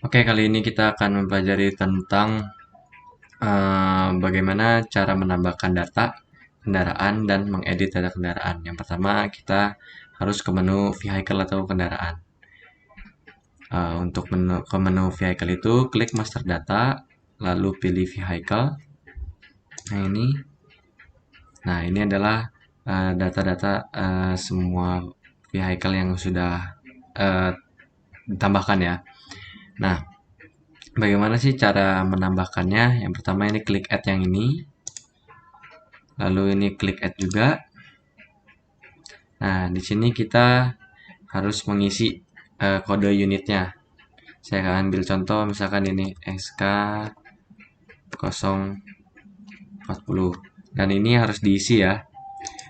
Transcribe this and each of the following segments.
Oke, kali ini kita akan mempelajari tentang bagaimana cara menambahkan data kendaraan dan mengedit data kendaraan. Yang pertama, kita harus ke menu vehicle atau kendaraan. Untuk ke menu vehicle itu, klik master data, lalu pilih vehicle. Nah ini adalah data-data semua vehicle yang sudah uh, ditambahkan ya. Nah, bagaimana sih cara menambahkannya? Yang pertama ini klik add yang ini. Lalu ini klik add juga. Nah, di sini kita harus mengisi kode unitnya. Saya akan ambil contoh misalkan ini SK040 dan ini harus diisi ya.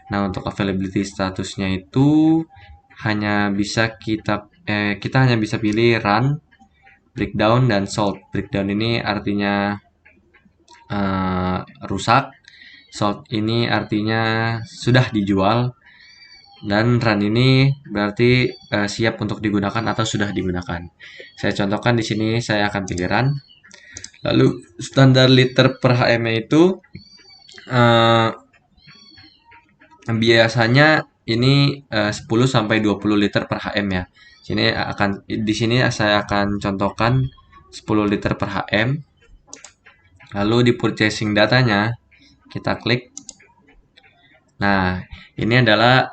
Nah, untuk availability statusnya itu kita hanya bisa pilih run, breakdown dan sold. Breakdown ini artinya rusak, sold ini artinya sudah dijual, dan run ini berarti siap untuk digunakan atau sudah digunakan. Saya contohkan di sini, saya akan pilih run. Lalu standar liter per HM itu biasanya ini 10 sampai 20 liter per HM ya. Di sini saya akan contohkan 10 liter per HM. Lalu di purchasing datanya kita klik. Nah, ini adalah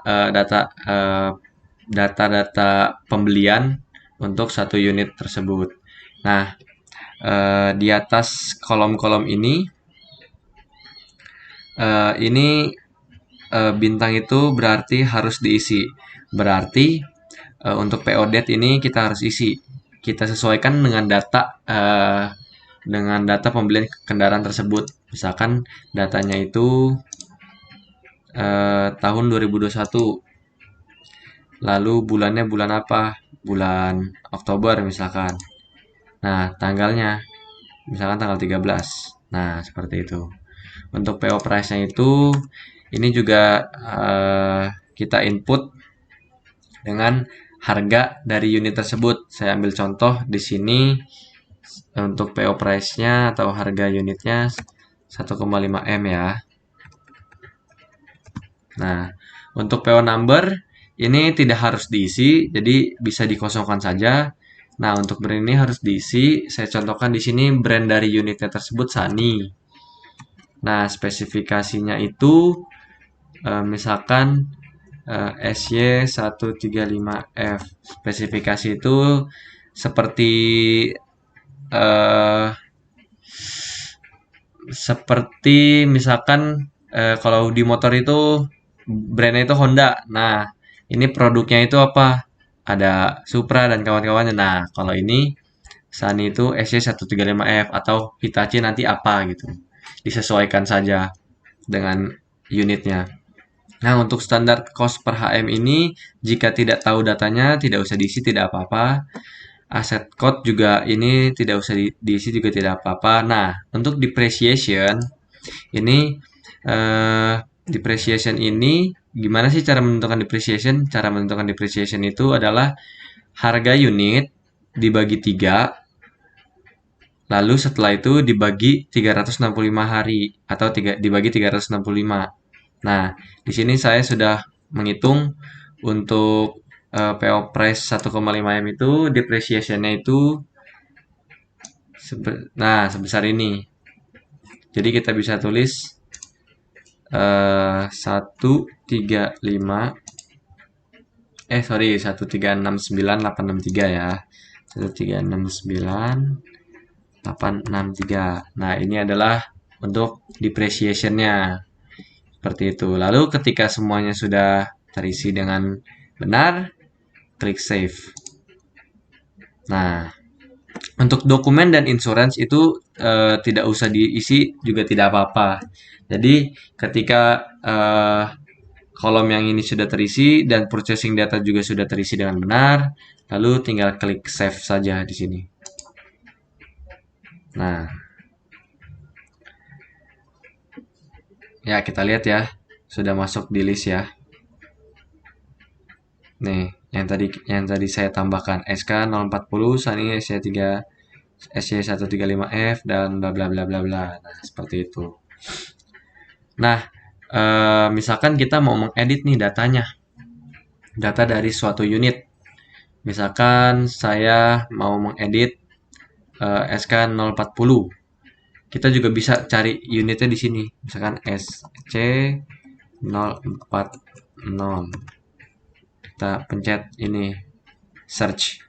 data-data pembelian untuk satu unit tersebut. Nah, di atas kolom-kolom ini bintang itu berarti harus diisi. Berarti untuk PO date ini kita harus isi. Kita sesuaikan dengan data pembelian kendaraan tersebut. Misalkan datanya itu tahun 2021. Lalu bulannya bulan apa? Bulan Oktober misalkan. Nah, tanggalnya misalkan tanggal 13. Nah, seperti itu. Untuk PO price-nya itu ini juga kita input dengan harga dari unit tersebut. Saya ambil contoh di sini untuk PO price-nya atau harga unitnya 1,5 M ya. Nah, untuk PO number ini tidak harus diisi, jadi bisa dikosongkan saja. Nah, untuk brand ini harus diisi. Saya contohkan di sini brand dari unitnya tersebut Sunny. Nah, spesifikasinya itu misalkan SY135F. Spesifikasi itu seperti eh, misalkan kalau di motor itu brandnya itu Honda. Nah, ini produknya itu apa? Ada Supra dan kawan-kawannya. Nah, kalau ini Sunny itu SY135F atau Hitachi nanti apa gitu. Disesuaikan saja dengan unitnya. Nah, untuk standar cost per HM ini, jika tidak tahu datanya, tidak usah diisi, tidak apa-apa. Asset code juga ini tidak usah diisi, juga tidak apa-apa. Nah, untuk eh, depreciation ini, gimana sih cara menentukan depreciation? Cara menentukan depreciation itu adalah harga unit dibagi 3, lalu setelah itu dibagi 365 hari atau dibagi 365. Nah, di sini saya sudah menghitung untuk PO price 1,5 M itu depreciation-nya itu sebesar ini. Jadi kita bisa tulis 1369863 ya. 1369863. Nah, ini adalah untuk depreciation-nya. Seperti itu. Lalu ketika semuanya sudah terisi dengan benar, klik save. Nah, untuk dokumen dan insurance itu tidak usah diisi juga tidak apa-apa. Jadi ketika kolom yang ini sudah terisi dan processing data juga sudah terisi dengan benar, lalu tinggal klik save saja di sini. Nah, ya kita lihat ya, sudah masuk di list ya. Nih, yang tadi saya tambahkan SK040, Sunny SY3 SC135F dan bla bla bla bla bla. Nah, seperti itu. Nah, misalkan kita mau mengedit nih datanya, data dari suatu unit. Misalkan saya mau mengedit SK040. Kita juga bisa cari unitnya di sini. Misalkan SC040. Kita pencet ini search.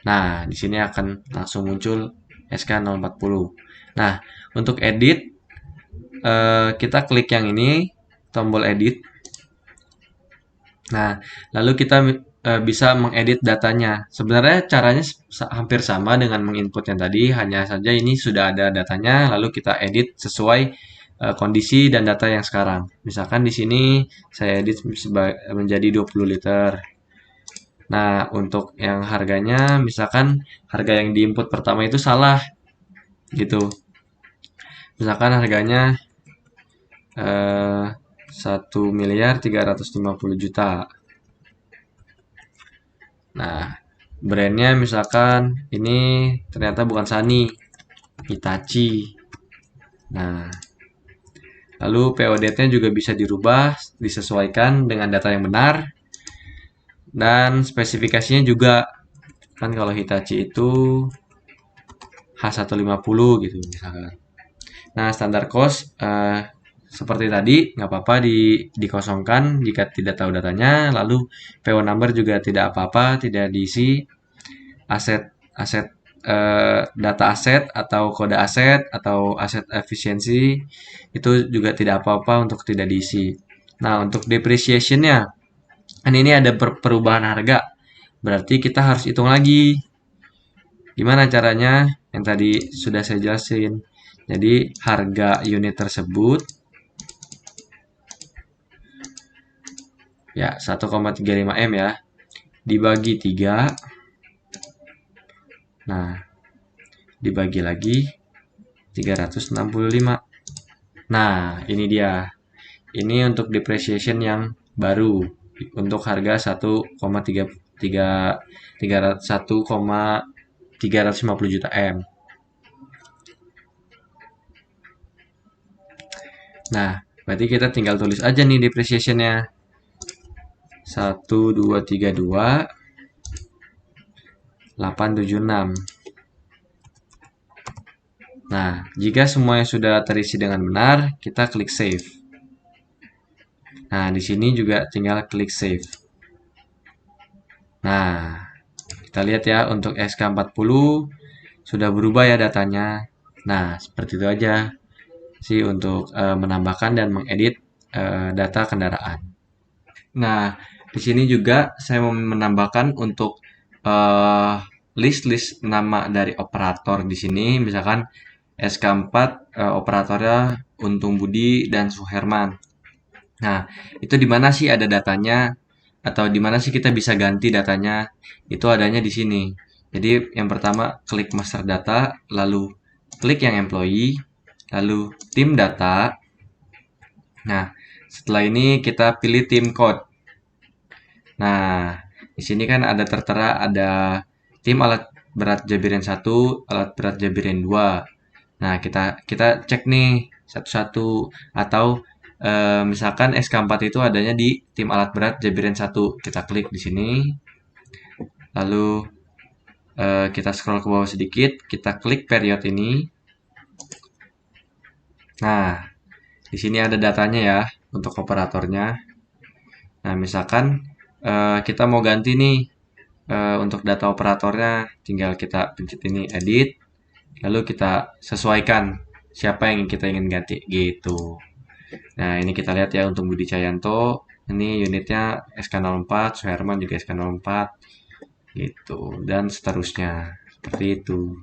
Nah, di sini akan langsung muncul SK040. Nah, untuk edit kita klik yang ini, tombol edit. Nah, lalu kita bisa mengedit datanya. Sebenarnya caranya hampir sama dengan menginput yang tadi, hanya saja ini sudah ada datanya, lalu kita edit sesuai kondisi dan data yang sekarang. Misalkan di sini saya edit menjadi 20 liter. Nah, untuk yang harganya, misalkan harga yang diinput pertama itu salah, gitu. Misalkan harganya 1.350.000.000. Nah, brandnya misalkan ini ternyata bukan Sony, Hitachi. Nah, lalu POD-nya juga bisa dirubah, disesuaikan dengan data yang benar. Dan spesifikasinya juga, kan kalau Hitachi itu H150 gitu misalkan. Nah, standar cost seperti tadi, nggak apa-apa dikosongkan jika tidak tahu datanya. Lalu PO number juga tidak apa-apa, tidak diisi. Aset data aset atau kode aset atau aset efisiensi itu juga tidak apa-apa untuk tidak diisi. Nah, untuk depreciation-nya, kan ini ada perubahan harga. Berarti kita harus hitung lagi. Gimana caranya? Yang tadi sudah saya jelasin. Jadi, harga unit tersebut ya 1,35 M ya, dibagi 3. Nah, dibagi lagi 365. Nah, ini dia. Ini untuk depreciation yang baru untuk harga 1,350 juta M. Nah, berarti kita tinggal tulis aja nih depreciation-nya. 1232 876. Nah, jika semuanya sudah terisi dengan benar, kita klik save. Nah, di sini juga tinggal klik save. Nah, kita lihat ya untuk SK40 sudah berubah ya datanya. Nah, seperti itu aja sih untuk menambahkan dan mengedit data kendaraan. Nah, di sini juga saya mau menambahkan untuk list-list nama dari operator di sini. Misalkan SK4 operatornya Untung Budi dan Suherman. Nah, itu di mana sih ada datanya atau di mana sih kita bisa ganti datanya? Itu adanya di sini. Jadi yang pertama klik master data, lalu klik yang employee, lalu tim data. Nah, setelah ini kita pilih tim code. Nah, di sini kan ada tertera ada tim alat berat Jabirin 1, alat berat Jabirin 2. Nah, kita cek nih satu-satu atau misalkan SK4 itu adanya di tim alat berat Jabirin 1. Kita klik di sini. Lalu kita scroll ke bawah sedikit, kita klik period ini. Nah, di sini ada datanya ya untuk operatornya. Nah, misalkan kita mau ganti nih untuk data operatornya, tinggal kita pencet ini edit, lalu kita sesuaikan siapa yang kita ingin ganti gitu. Nah, ini kita lihat ya untuk Budi Cayanto, ini unitnya SK04, Suherman juga SK04 gitu dan seterusnya seperti itu.